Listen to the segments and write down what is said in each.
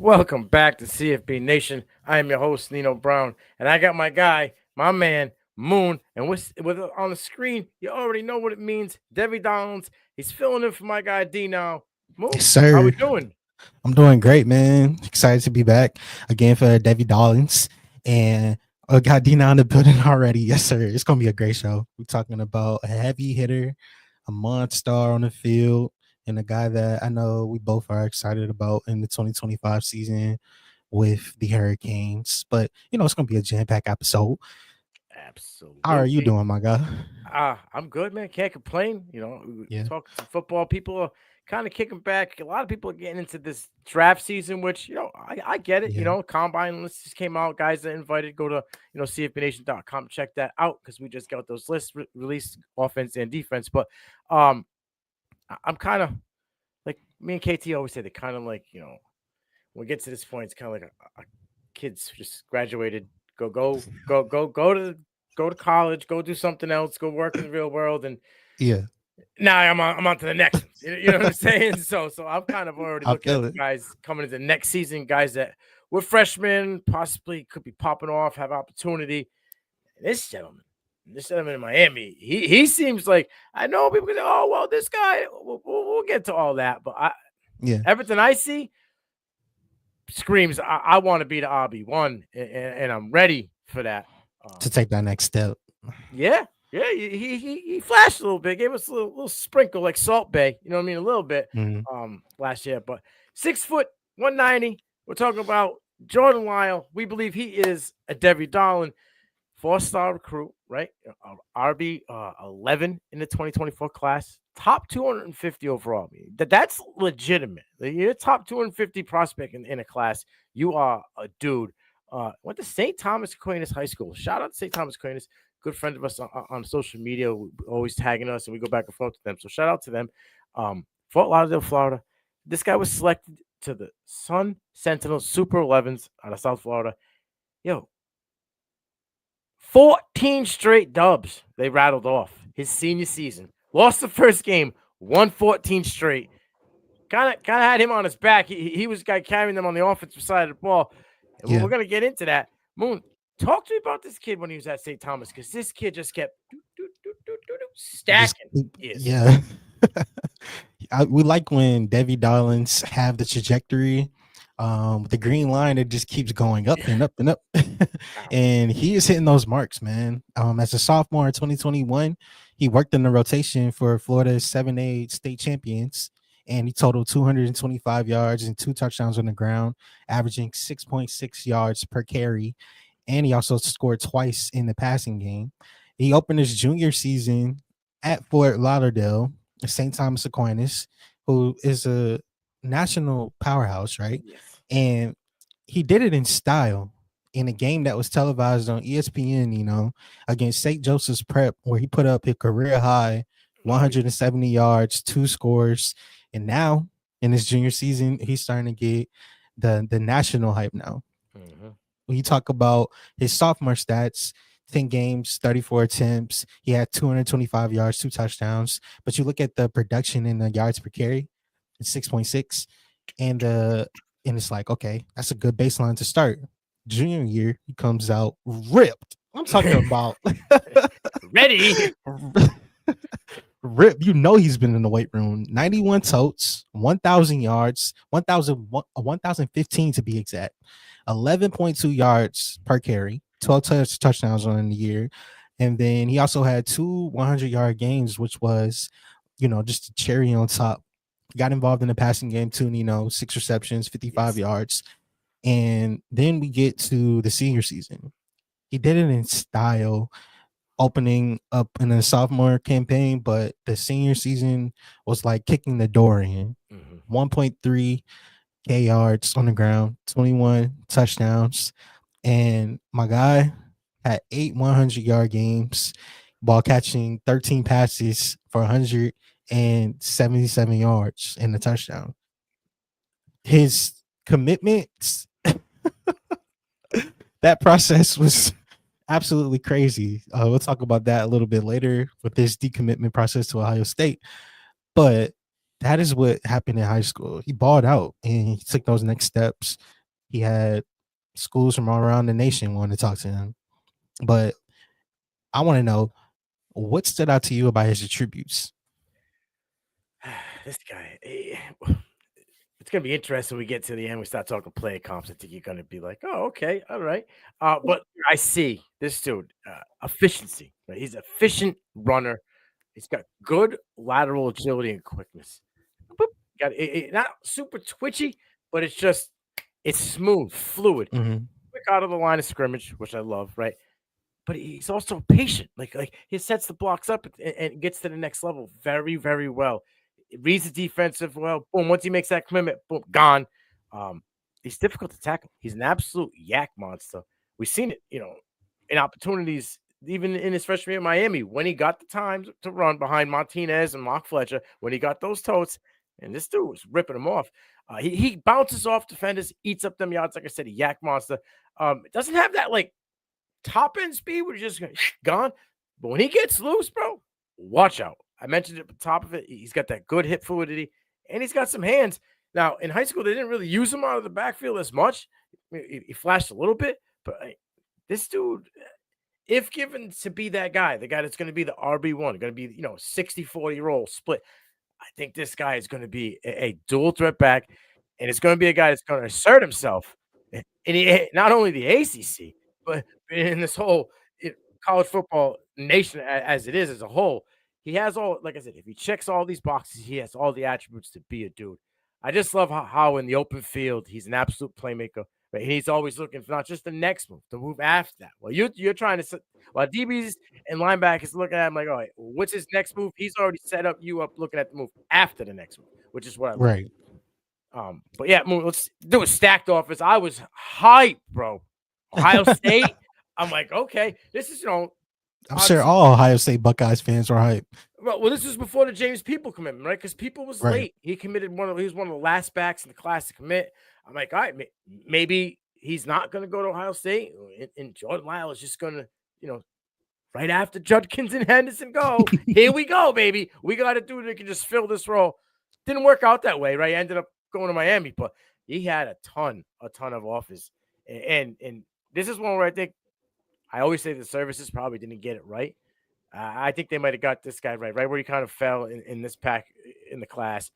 Welcome back to CFB Nation. I am your host, Nino Brown, and I got my guy, my man, Moon. And with on the screen, you already know what it means. Devy Downs. He's filling in for my guy D now. Yes, Moon, how we sir. doing? I'm doing great, man. Excited to be back again for Devy Dollins. And I got Dina in the building already. Yes, sir. It's going to be a great show. We're talking about a heavy hitter, a monster on the field, and a guy that I know we both are excited about in the 2025 season with the Hurricanes. But, it's going to be a jam packed episode. How are you Absolutely. doing, my guy? I'm good, man. Can't complain. We Yeah. talking some football. People are kind of kicking back. A lot of people are getting into this draft season, which I get it. Yeah. Combine lists just came out. Guys that invited, go to cfbnation.com, check that out because we just got those lists released, offense and defense. But I'm kind of like me and KT always say. They kind of like when we get to this point, it's kind of like a kids who just graduated. Go to college, go do something else, go work in the real world, and Yeah. now I'm on to the next one. You know what I'm saying? So I'm kind of already I looking at feel the it. guys coming into next season, guys that were freshmen, possibly could be popping off, have opportunity. This gentleman in Miami, he seems like I know people can say, oh well, this guy. We'll get to all that, but Yeah. everything I see screams I want to be the RB1, and I'm ready for that. To take that next step. Yeah, yeah, he flashed a little bit, gave us a little sprinkle like Salt Bay, you know what I mean, a little bit Mhm. last year. But 6 foot 190. We're talking about Jordan Lyle. We believe he is a Devy Darlin, 4-star recruit, right? RB 11 in the 2024 class, top 250 overall. I mean, that's legitimate. You're top 250 prospect in a class. You are a dude. Went to St. Thomas Aquinas High School. Shout out to St. Thomas Aquinas, good friend of us on social media, always tagging us, and we go back and forth with them. So shout out to them. Fort Lauderdale, Florida. This guy was selected to the Sun Sentinel Super 11s out of South Florida. Yo, 14 straight dubs they rattled off his senior season. Lost the first game, won 14 straight. Kind of had him on his back. He was guy carrying them on the offensive side of the ball. And Yeah. we're gonna get into that. Moon, talk to me about this kid when he was at St. Thomas, because this kid just kept Just stacking. Yes. yeah. We like when Devy Darlings have the trajectory. With the green line, it just keeps going up and up and up. And he is hitting those marks, man. As a sophomore in 2021, he worked in the rotation for Florida's 7A state champions, and he totaled 225 yards and 2 touchdowns on the ground, averaging 6.6 yards per carry. And he also scored twice in the passing game. He opened his junior season at Fort Lauderdale, St. Thomas Aquinas, who is a national powerhouse, right? Yes. And he did it in style in a game that was televised on ESPN, against St. Joseph's Prep, where he put up a career high 170 yards, 2 scores. And now in his junior season, he's starting to get the national hype now. Mm-hmm. When you talk about his sophomore stats, 10 games, 34 attempts, he had 225 yards, 2 touchdowns. But you look at the production in the yards per carry, it's 6.6. And it's like, okay, that's a good baseline to start. Junior year, he comes out ripped. I'm talking about Ready. rip. He's been in the weight room. 91 totes, 1,000 yards, 1,015 to be exact. 11.2 yards per carry, 12 touchdowns on the year. And then he also had 2 100-yard games, which was, just a cherry on top. Got involved in the passing game too, 6 receptions, 55 Yes. yards. And then we get to the senior season. He did it in style, opening up in a sophomore campaign, but the senior season was like kicking the door in. Mm-hmm. 1.3 K yards on the ground, 21 touchdowns. And my guy had 8 100-yard games while catching 13 passes for 177 yards and a touchdown. His commitments, that process was absolutely crazy. We'll talk about that a little bit later with this decommitment process to Ohio State. But that is what happened in high school. He balled out and he took those next steps He had schools from all around the nation wanting to talk to him. But I want to know what stood out to you about his attributes. This guy, it's gonna be interesting when we get to the end. We start talking play comps. I think you're gonna be like, "Oh, okay, all right." But I see this dude efficiency. Right? He's an efficient runner. He's got good lateral agility and quickness. Boop, got not super twitchy, but it's smooth, fluid, Mhm. quick out of the line of scrimmage, which I love. Right, but he's also patient. Like he sets the blocks up and gets to the next level very, very well. Reads the defensive well. Boom. Once he makes that commitment, boom, gone. Um, he's difficult to tackle. He's an absolute yak monster. We've seen it, in opportunities, even in his freshman year in Miami, when he got the time to run behind Martinez and Mark Fletcher, when he got those totes, and this dude was ripping them off. He bounces off defenders, eats up them yards. Like I said, a yak monster. Doesn't have that like top end speed where he's just gone. But when he gets loose, bro, watch out. I mentioned at the top of it. He's got that good hip fluidity and he's got some hands. Now, in high school, they didn't really use him out of the backfield as much. He flashed a little bit, but this dude, if given to be that guy, the guy that's going to be the RB1, going to be, 60-40 roll split, I think this guy is going to be a dual threat back, and it's going to be a guy that's going to assert himself not only the ACC, but in this whole college football nation as it is as a whole. He has all, like I said, if he checks all these boxes, he has all the attributes to be a dude. I just love how in the open field he's an absolute playmaker. But he's always looking for not just the next move, the move after that. Well, you're trying to while DBs and linebackers looking at him like, all right, what's his next move? He's already set up you up looking at the move after the next move, which is what I love. Right. But yeah, let's do a stacked offense. I was hyped, bro. Ohio State. I'm like, okay, this is I'm sure all Ohio State Buckeyes fans were hype. Well, this was before the James People commitment, right? Because People was late. He committed he was one of the last backs in the class to commit. I'm like, all right, maybe he's not going to go to Ohio State, and Jordan Lyle is just going to, right after Judkins and Henderson go, here we go, baby. We got a dude that can just fill this role. Didn't work out that way, right? Ended up going to Miami, but he had a ton of offers. And this is one where I think I always say the services probably didn't get it right. I think they might have got this guy right where he kind of fell in this pack in the class.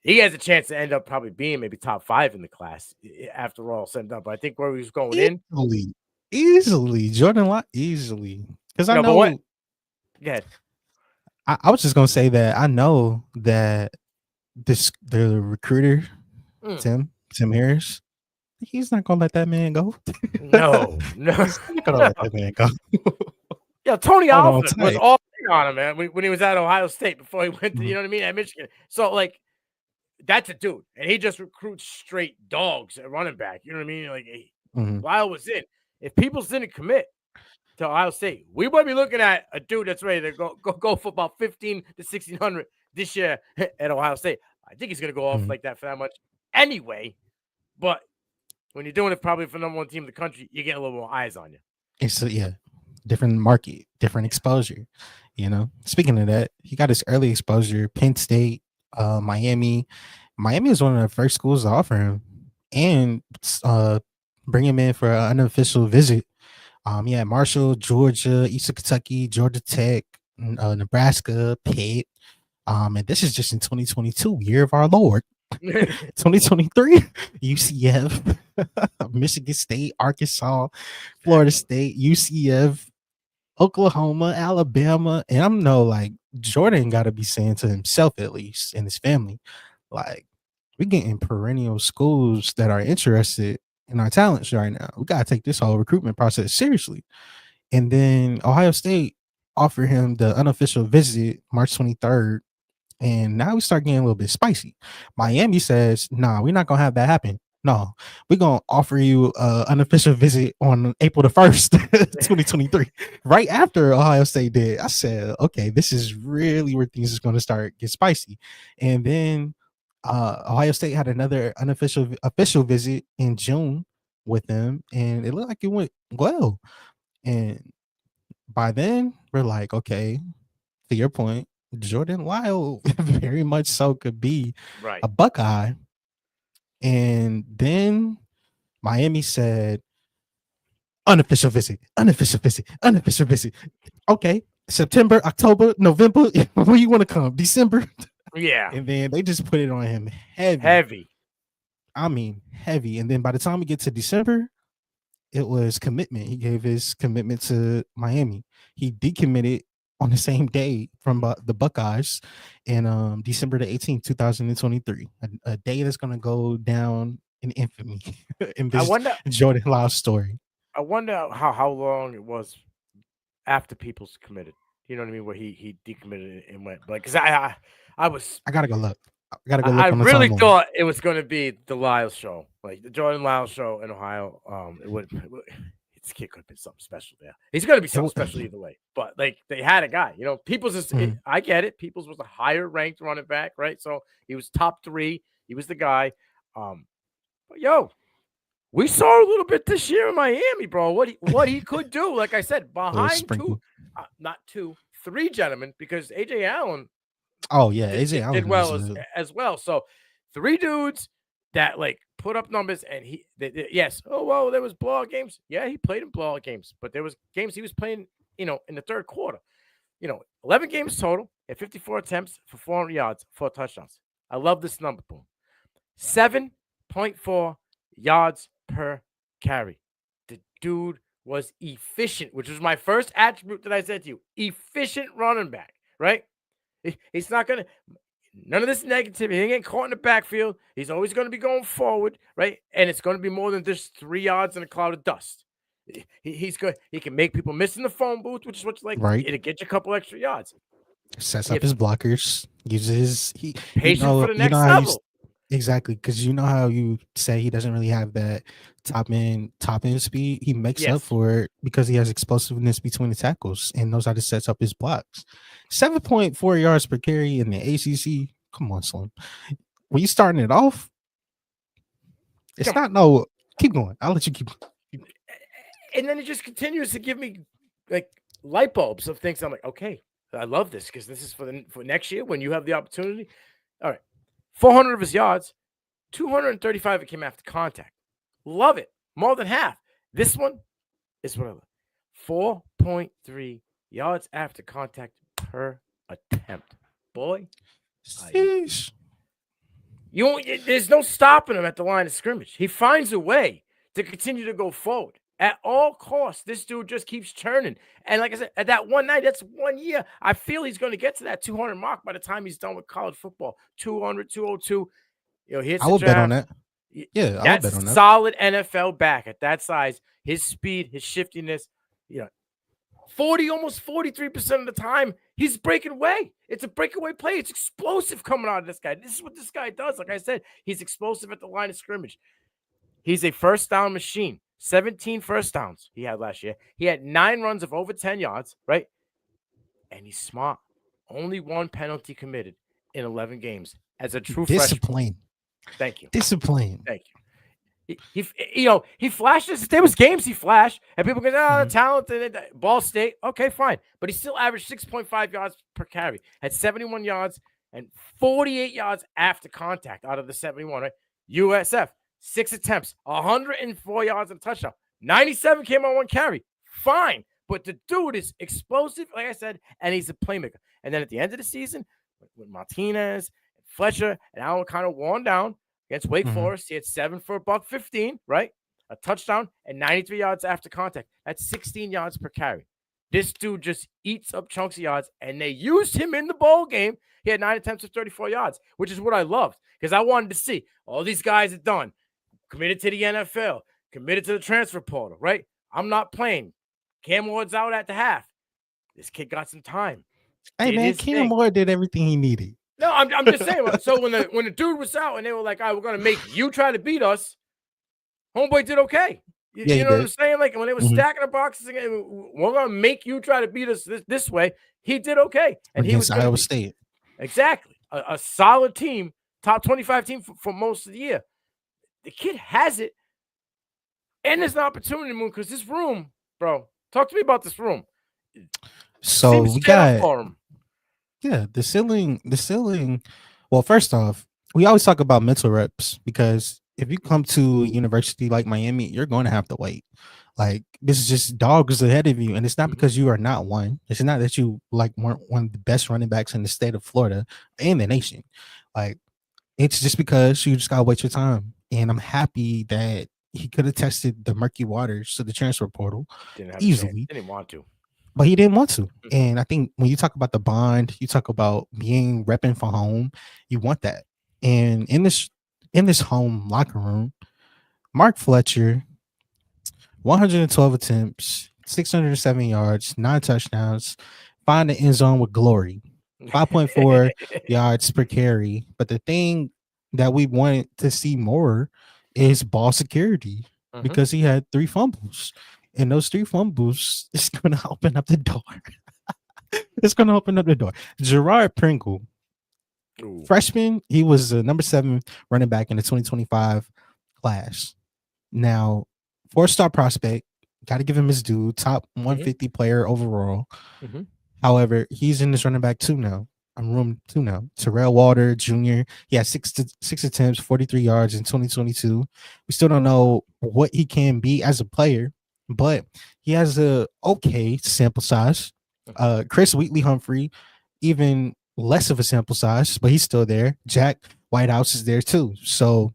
He has a chance to end up probably being maybe top 5 in the class after all said and done. But I think where he was going easily, Jordan Lyle, easily. Because I know. Go ahead. I was just gonna say that I know that the recruiter, Tim Harris, he's not gonna let that man go. No. He's not gonna let that man go. Yeah, Tony Alford was all on him, man, when he was at Ohio State before he went to, at Michigan. So, like, that's a dude. And he just recruits straight dogs at running back. You know what I mean? Like, Lyle was in. If Peoples didn't commit to Ohio State, we might be looking at a dude that's ready to go for about 15 to 1,600 this year at Ohio State. I think he's going to go off like that for that much anyway. But when you're doing it probably for the number 1 team in the country, you get a little more eyes on you. It's different market, different exposure. Speaking of that, he got his early exposure. Penn State, Miami. Miami was one of the first schools to offer him and bring him in for an unofficial visit. Yeah, Marshall, Georgia, Eastern Kentucky, Georgia Tech, Nebraska, Pitt. And this is just in 2022, year of our Lord. 2023, UCF, Michigan State, Arkansas, Florida State, UCF, Oklahoma, Alabama. And I'm like Jordan got to be saying to himself, at least, and his family, like, we're getting perennial schools that are interested in our talents right now. We got to take this whole recruitment process seriously. And then Ohio State offered him the unofficial visit March 23rd. And now we start getting a little bit spicy. Miami says, nah, we're not going to have that happen. No, we're going to offer you an unofficial visit on April the 1st, 2023, right after Ohio State did. I said, okay, this is really where things is going to start get spicy. And then Ohio State had another official visit in June with them, and it looked like it went well. And by then, we're like, okay, to your point, Jordan Lyle very much so could be a Buckeye. And then Miami said unofficial visit, unofficial visit, unofficial visit. Okay, September, October, November. When you want to come? December. Yeah, And then they just put it on him heavy. heavy. I mean, heavy. And then by the time we get to December, it was commitment. He gave his commitment to Miami. He decommitted on the same day from the Buckeyes in December the 18th, 2023. A day that's going to go down in infamy in I this wonder. Jordan Lyle story. I wonder how long it was after Peoples committed. You know what I mean? Where he decommitted and went, but because I was I got to go look. I got to go I look on the really timeline. thought it was going to be the Lyle show, like the Jordan Lyle show in Ohio. This kid could have been something special there. He's going to be something special either way. But like they had a guy, Peoples is. I get it. Peoples was a higher ranked running back, right? So he was top 3. He was the guy. But yo, we saw a little bit this year in Miami, bro. What he could do, like I said, behind 3 gentlemen, because AJ Allen. Oh yeah, AJ Allen did well as well. So 3 dudes that like put up numbers, and yes. Oh well, there was blowout games. Yeah, he played in blowout games, but there was games he was playing, in the third quarter. 11 games total at 54 attempts for 400 yards, 4 touchdowns. I love this number, boom. 7.4 yards per carry. The dude was efficient, which was my first attribute that I said to you. Efficient running back, right? He's not going to – none of this negativity. He ain't getting caught in the backfield. He's always going to be going forward, right? And it's going to be more than just 3 yards in a cloud of dust. He's good. He can make people miss in the phone booth, which is what you like. Right. It'll get you a couple extra yards. Sets up his blockers. Uses patience for the next level. Exactly, because you know how you say he doesn't really have that top end speed. He makes up for it because he has explosiveness between the tackles and knows how to set up his blocks. 7.4 yards per carry in the ACC. Come on, Slim. When you starting it off, it's not no. Keep going. I'll let you keep. And then it just continues to give me like light bulbs of things. I'm like, okay, I love this because this is for next year when you have the opportunity. All right. 400 of his yards, 235 it came after contact. Love it. More than half. This one is what I love. 4.3 yards after contact per attempt. Boy. Sheesh. There's no stopping him at the line of scrimmage. He finds a way to continue to go forward. At all costs, this dude just keeps churning. And like I said, at that one night, that's 1 year. I feel he's going to get to that 200 mark by the time he's done with college football. 200, 202. I would bet on that. Yeah, I would bet on that. Solid NFL back at that size. His speed, his shiftiness. 40, almost 43% of the time, he's breaking away. It's a breakaway play. It's explosive coming out of this guy. This is what this guy does. Like I said, he's explosive at the line of scrimmage. He's a first down machine. 17 first downs he had last year. He had 9 runs of over 10 yards, right? And he's smart. Only 1 penalty committed in 11 games as a true discipline. Freshman. Thank you. Discipline. Thank you. He flashes. There was games he flashed, and people go, talented. Ball State, okay, fine. But he still averaged 6.5 yards per carry. Had 71 yards and 48 yards after contact out of the 71, right? USF. 6 attempts, 104 yards and a touchdown. 97 came on 1 carry. Fine. But the dude is explosive, like I said, and he's a playmaker. And then at the end of the season, with Martinez, and Fletcher, and Allen kind of worn down against Wake Forest, he had 7 for $115, right? A touchdown and 93 yards after contact. That's 16 yards per carry. This dude just eats up chunks of yards, and they used him in the bowl game. He had 9 attempts of 34 yards, which is what I loved because I wanted to see all these guys are done. Committed to the NFL, committed to the transfer portal, right? I'm not playing. Cam Ward's out at the half. This kid got some time. Hey, man, Cam Ward did everything he needed. No, I'm just saying. So when the dude was out and they were like, all right, we're going to make you try to beat us, homeboy did okay. You know what I'm saying? Like when they were stacking the boxes, again, we're going to make you try to beat us this way. He did okay. And he was Iowa State. Exactly. A solid team, top 25 team for most of the year. The kid has it, and there's an opportunity to move because this room, bro. Talk to me about this room. So we got, the ceiling. Well, first off, we always talk about mental reps because if you come to a university like Miami, you're going to have to wait. Like this is just dogs ahead of you, and it's not Mhm. because you are not one. It's not that you like weren't one of the best running backs in the state of Florida and the nation. Like it's just because you just gotta wait your time. And I'm happy that he could have tested the murky waters to the transfer portal Didn't have a chance. easily, Didn't want to. but he didn't want to. Mhm. And I think when you talk about the bond, you talk about being repping for home, you want that. And in this home locker room, Mark Fletcher, 112 attempts, 607 yards, 9 touchdowns, find the end zone with glory. 5.4 yards per carry. But the thing that we wanted to see more is ball security Mhm. because he had 3 fumbles. And those 3 fumbles is going to open up the door. It's going to open up the door. Gerard Pringle, Ooh. freshman, he was the number 7 running back in the 2025 class. Now, 4-star prospect, got to give him his due, top Mhm. 150 player overall. Mhm. However, he's in this running back 2 now. I'm room 2 now. Terrell Walter Jr. He had six attempts, 43 yards in 2022. We still don't know what he can be as a player, but he has a okay sample size. Chris Wheatley Humphrey, even less of a sample size, but he's still there. Jack Whitehouse is there too. So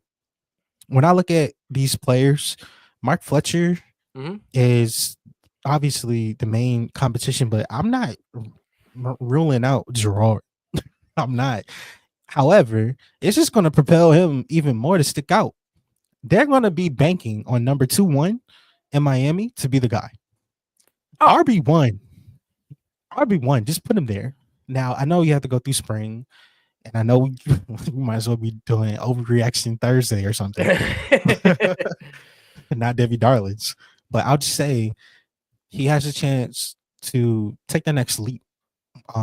when I look at these players, Mark Fletcher Mhm. is obviously the main competition, but I'm not ruling out Gerard. I'm not. However, it's just going to propel him even more to stick out. They're going to be banking on number 2-1 in Miami to be the guy. Oh, RB1, RB1, just put him there. Now, I know you have to go through spring, and I know we might as well be doing overreaction Thursday or something. Not Devy Darlings. But I'll just say he has a chance to take the next leap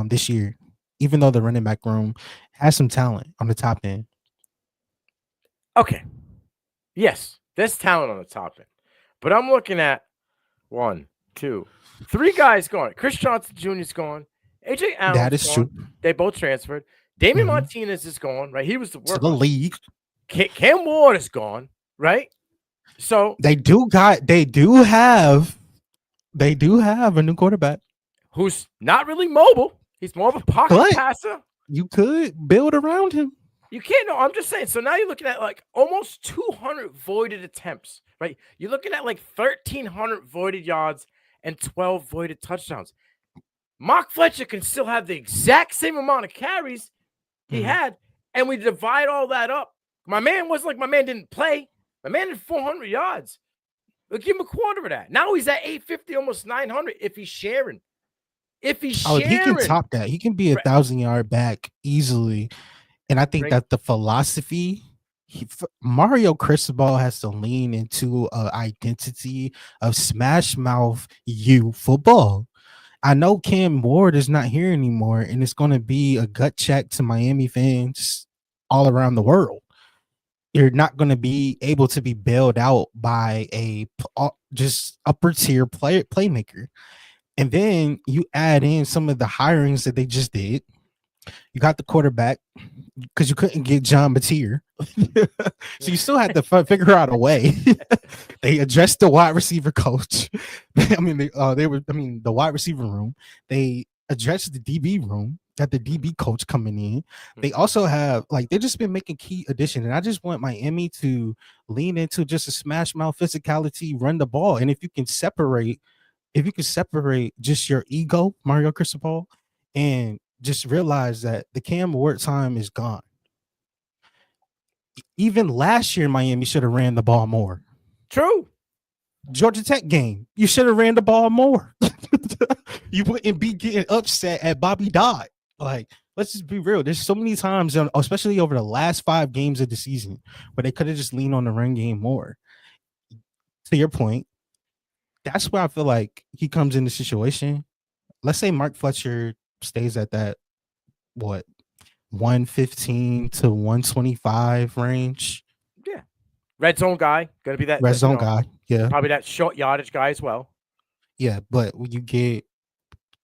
this year, even though the running back room has some talent on the top end. okay. Yes, there's talent on the top end, but I'm looking at 1, 2, 3 guys gone. Chris Johnson Jr. is gone. AJ That Allen's is true. gone. They both transferred. Damian Mhm. Martinez is gone. Right, he was the To the workhorse. league. Cam Ward is gone. Right, so They do have a new quarterback, who's not really mobile. He's more of a pocket but passer. you could build around him. You can't know. I'm just saying. So now you're looking at like almost 200 voided attempts, right? You're looking at like 1,300 voided yards and 12 voided touchdowns. Mark Fletcher can still have the exact same amount of carries he had, and we divide all that up. My man wasn't like my man didn't play. My man had 400 yards. We'll give him a quarter of that. Now he's at 850, almost 900 if he's sharing. If he's Oh, he can sharing. top that. He can be a Right. 1,000-yard back easily. And I think Right. that the philosophy Mario Cristobal has to lean into an identity of smash mouth you football. I know Cam Ward is not here anymore, and it's going to be a gut check to Miami fans all around the world. You're not going to be able to be bailed out by a just upper tier playmaker. And then you add in some of the hirings that they just did. You got the quarterback because you couldn't get John Mateer. So you still had to figure out a way. They addressed the wide receiver coach. The wide receiver room. They addressed the DB room. Got the DB coach coming in. They also have they've just been making key additions, and I just want Miami to lean into just a smash mouth physicality, run the ball, and if you can separate just your ego, Mario Cristobal, and just realize that the Cam Ward time is gone. Even last year, Miami should have ran the ball more. True. Georgia Tech game, you should have ran the ball more. You wouldn't be getting upset at Bobby Dodd. Let's just be real. There's so many times, especially over the last 5 games of the season, where they could have just leaned on the run game more. To your point, that's where I feel like he comes in the situation. Let's say Mark Fletcher stays at that, 115 to 125 range. Yeah. Red zone guy. Gonna be that Red zone guy. Yeah. Probably that short yardage guy as well. Yeah. But when you get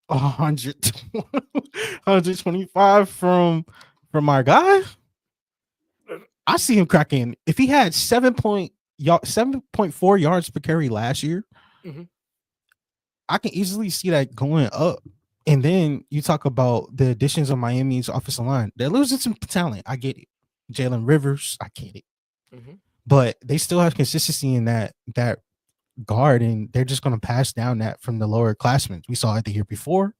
125 from our guy, I see him cracking. If he had 7.4 yards per carry last year, Mm-hmm. I can easily see that going up. And then you talk about the additions of Miami's offensive line. They're losing some talent. I get it. Jalen Rivers, I get it. Mm-hmm. But they still have consistency in that guard, and they're just going to pass down that from the lower classmen. We saw it the year before.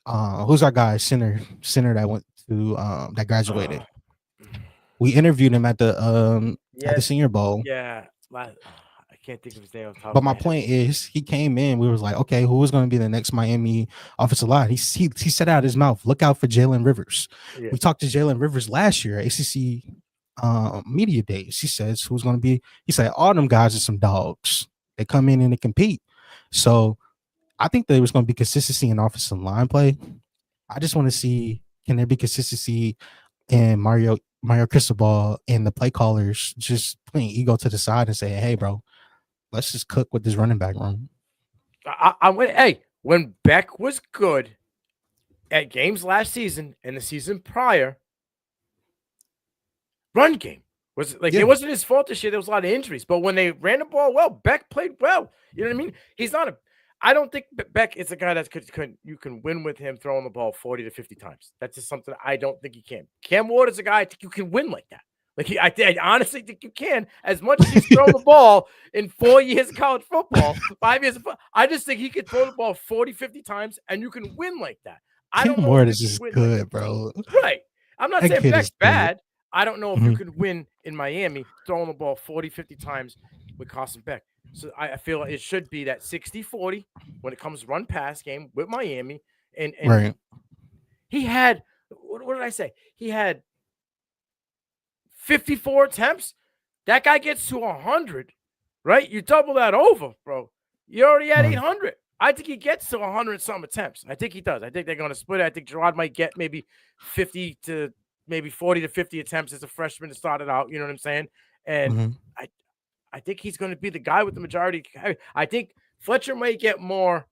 Who's our guy? Center that went to that graduated. We interviewed him at the Yes. Senior Bowl. Yeah. I can't think of his name off the top But of my my head. point is, he came in. We was like, okay, who is going to be the next Miami offensive line? He said out his mouth, look out for Jalen Rivers. Yeah. We talked to Jalen Rivers last year, ACC media days. He says who's going to be. He said all them guys are some dogs. They come in and they compete. So I think there was going to be consistency in offensive line play. I just want to see, can there be consistency in Mario Cristobal and the play callers just putting ego to the side and saying, hey, bro, let's just cook with this running back room. When Beck was good at games last season and the season prior, run game was like, it wasn't his fault this year. There was a lot of injuries, but when they ran the ball well, Beck played well. You know what I mean? I don't think Beck is a guy that you can win with him throwing the ball 40 to 50 times. That's just something I don't think he can. Cam Ward is a guy I think you can win like that. Like I honestly think you can. As much as he's thrown the ball in 4 years of college football, 5 years of football, I just think he could throw the ball 40, 50 times, and you can win like that. I don't know. Ward is just good, like bro. Right. I'm not saying Beck's bad. I don't know if you could win in Miami throwing the ball 40, 50 times with Carson Beck. So I feel it should be that 60-40 when it comes run-pass game with Miami. And right. He had, what did I say? He had 54 attempts. That guy gets to 100, right? You double that over, bro. You already had 800. I think he gets to 100-some attempts. I think he does. I think they're going to split it. I think Gerard might get maybe 50 to maybe 40 to 50 attempts as a freshman to start it out. You know what I'm saying? And I think he's going to be the guy with the majority. I think Fletcher may get more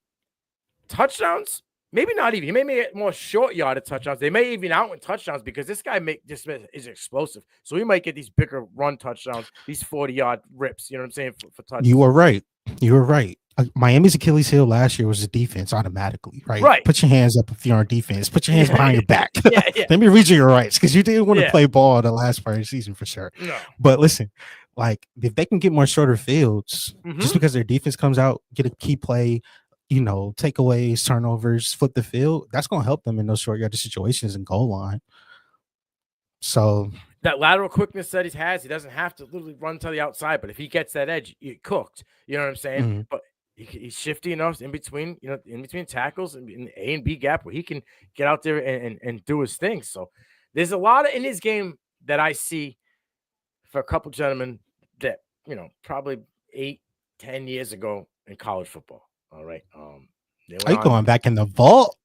touchdowns. Maybe not even. He may get more short yarded touchdowns. They may even out in touchdowns because this guy is explosive. So he might get these bigger run touchdowns, these 40-yard rips. You know what I'm saying? For touchdowns. You were right. Miami's Achilles heel last year was the defense automatically, right? Right. Put your hands up if you're on defense. Put your hands behind your back. Yeah. Let me read you your rights because you didn't want to play ball the last part of the season for sure. No. But listen, like if they can get more shorter fields, just because their defense comes out, get a key play, takeaways, turnovers, flip the field, that's going to help them in those short yardage situations and goal line. So that lateral quickness that he has, he doesn't have to literally run to the outside, but if he gets that edge, you're cooked. You know what I'm saying? But he's shifty enough in between tackles and in the A and B gap where he can get out there and do his thing. So there's a lot in his game that I see for a couple gentlemen that, probably 8-10 years ago in college football. All right. Are you going back in the vault?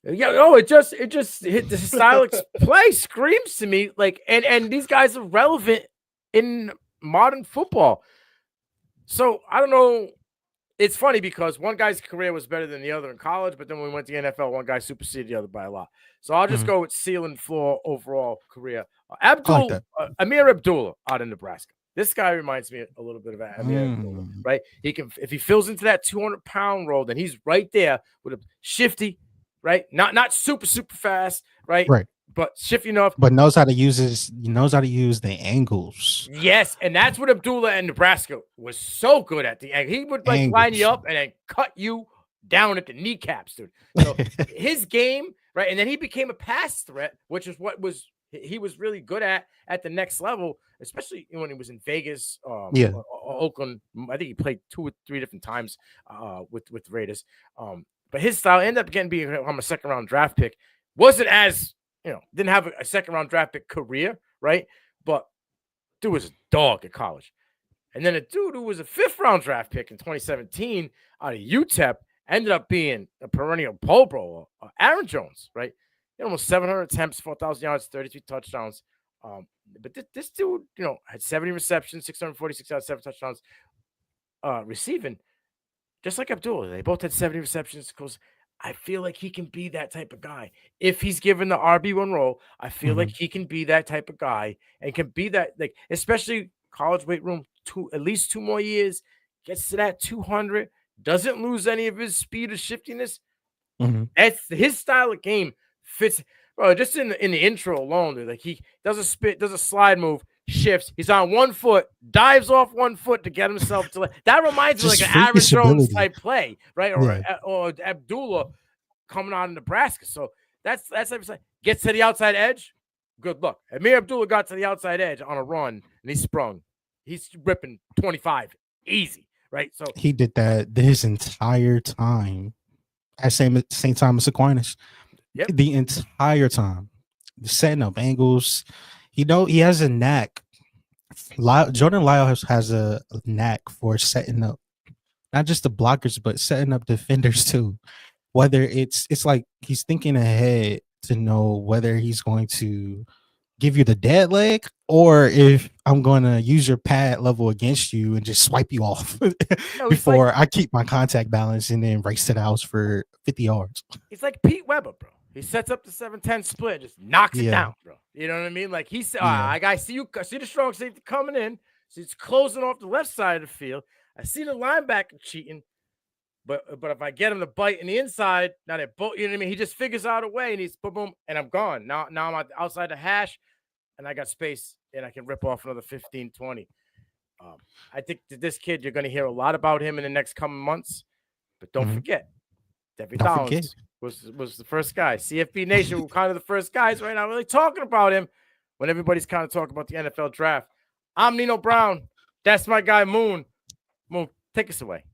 Yeah, no, it just hit the style play screams to me like, and these guys are relevant in modern football. So I don't know. It's funny because one guy's career was better than the other in college, but then when we went to the NFL, one guy superseded the other by a lot. So I'll just go with ceiling floor overall career. Amir Abdullah out of Nebraska. This guy reminds me a little bit of Amir Abdullah, right? He can, if he fills into that 200-pound role, then he's right there with a shifty, right? Not super fast, right? Right. But shifty enough. But knows how to use the angles. Yes, and that's what Abdullah in Nebraska was so good at. He would line you up and then cut you down at the kneecaps, dude. So his game, right? And then he became a pass threat, which is what he was really good at the next level, especially when he was in Vegas, Oakland. I think he played 2 or 3 different times with the Raiders. But his style ended up being a 2nd-round draft pick. Wasn't as, didn't have a 2nd-round draft pick career, right? But dude was a dog at college. And then a dude who was a 5th-round draft pick in 2017 out of UTEP ended up being a perennial Pro Bowler, Aaron Jones, right? Almost 700 attempts, 4,000 yards, 33 touchdowns. But this dude, had 70 receptions, 646 yards, 7 touchdowns receiving, just like Abdullah. They both had 70 receptions. Because I feel like he can be that type of guy. If he's given the RB1 role, I feel like Mhm. he can be that type of guy and can be that, like, especially college weight room, at least 2 more years, gets to that 200, doesn't lose any of his speed or shiftiness. Mhm. That's his style of game fits, bro. Just in the intro alone, dude, like he does a spit, does a slide move, shifts. He's on 1 foot, dives off 1 foot to get himself to. That reminds me of like Just an Aaron freakish Jones ability. type play, right? Yeah. Or Abdullah coming out of Nebraska. So that's type of side. Gets to the outside edge. Good luck. Amir Abdullah got to the outside edge on a run and he sprung. He's ripping 25 easy, right? So He did that his entire time at St. Thomas Aquinas. yep. The entire time. Setting up angles. He has a knack. Jordan Lyle has a knack for setting up not just the blockers, but setting up defenders too. Whether it's like he's thinking ahead to know whether he's going to give you the dead leg or if I'm going to use your pad level against you and just swipe you off No, before I keep my contact balance and then race to the house for 50 yards. he's like Pete Weber, bro. He sets up the 7-10 split, just knocks it Yeah. down, bro. You know what I mean? Like he said, Yeah. I see you, I see the strong safety coming in. So he's closing off the left side of the field. I see the linebacker cheating, but if I get him to bite in the inside, now they're both, you know what I mean? He just figures out a way and he's boom, boom, and I'm gone. Now I'm outside the hash and I got space and I can rip off another 15, 20. I think that this kid, you're going to hear a lot about him in the next coming months, but don't forget, Devy Don't forget. Dollins was the first guy. CFB Nation were kind of the first guys right now really talking about him when everybody's kind of talking about the NFL draft. I'm Nino Brown. That's my guy, Moon. Moon, take us away.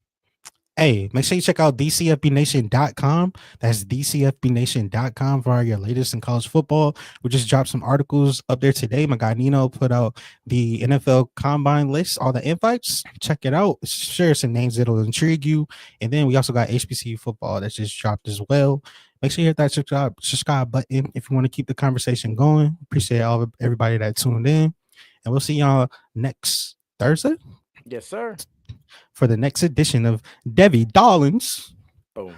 Hey, make sure you check out dcfbnation.com. That's dcfbnation.com for all your latest in college football. We just dropped some articles up there today. My guy Nino put out the NFL Combine list, all the invites. Check it out. Share some names that'll intrigue you. And then we also got HBCU football that just dropped as well. Make sure you hit that subscribe button if you want to keep the conversation going. Appreciate everybody that tuned in. And we'll see y'all next Thursday. Yes, sir. For the next edition of Devy Dollins. Boom.